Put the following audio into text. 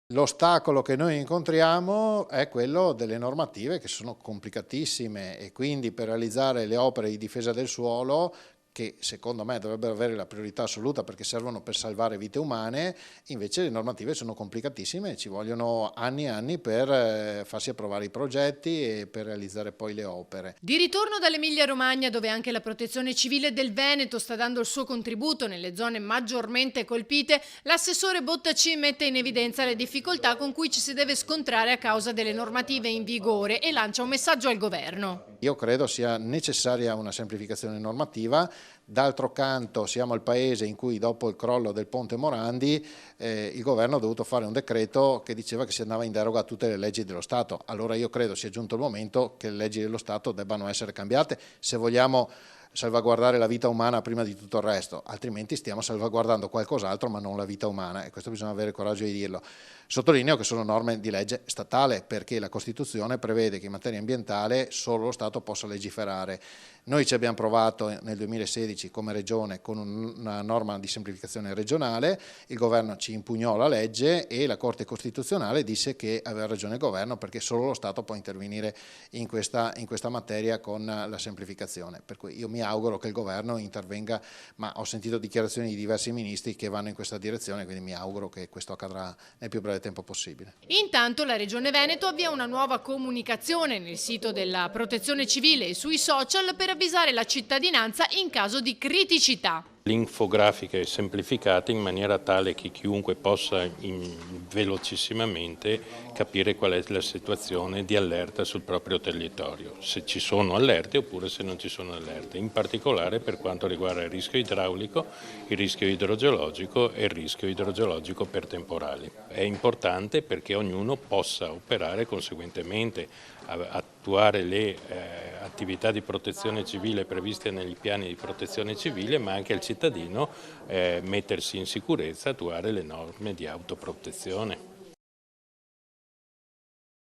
L'ostacolo che noi incontriamo è quello delle normative che sono complicatissime e quindi per realizzare le opere di difesa del suolo, che secondo me dovrebbero avere la priorità assoluta perché servono per salvare vite umane, invece le normative sono complicatissime e ci vogliono anni e anni per farsi approvare i progetti e per realizzare poi le opere. Di ritorno dall'Emilia-Romagna, dove anche la Protezione Civile del Veneto sta dando il suo contributo nelle zone maggiormente colpite, l'assessore Bottaci mette in evidenza le difficoltà con cui ci si deve scontrare a causa delle normative in vigore e lancia un messaggio al governo. Io credo sia necessaria una semplificazione normativa, d'altro canto siamo il paese in cui dopo il crollo del ponte Morandi il governo ha dovuto fare un decreto che diceva che si andava in deroga a tutte le leggi dello Stato. Allora io credo sia giunto il momento che le leggi dello Stato debbano essere cambiate se vogliamo salvaguardare la vita umana prima di tutto il resto, altrimenti stiamo salvaguardando qualcos'altro ma non la vita umana e questo bisogna avere il coraggio di dirlo. Sottolineo che sono norme di legge statale perché la Costituzione prevede che in materia ambientale solo lo Stato possa legiferare. Noi ci abbiamo provato nel 2016 come Regione con una norma di semplificazione regionale, il governo ci impugnò la legge e la Corte Costituzionale disse che aveva ragione il governo perché solo lo Stato può intervenire in questa materia con la semplificazione. Per cui io mi auguro che il governo intervenga, ma ho sentito dichiarazioni di diversi ministri che vanno in questa direzione, quindi mi auguro che questo accadrà nel più breve tempo possibile. Intanto la Regione Veneto avvia una nuova comunicazione nel sito della Protezione Civile e sui social per avvisare la cittadinanza in caso di criticità. L'infografica è semplificata in maniera tale che chiunque possa velocissimamente capire qual è la situazione di allerta sul proprio territorio, se ci sono allerte oppure se non ci sono allerte, in particolare per quanto riguarda il rischio idraulico, il rischio idrogeologico e il rischio idrogeologico per temporali. È importante perché ognuno possa operare conseguentemente, attuare le attività di protezione civile previste nei piani di protezione civile, ma anche il cittadino mettersi in sicurezza, attuare le norme di autoprotezione.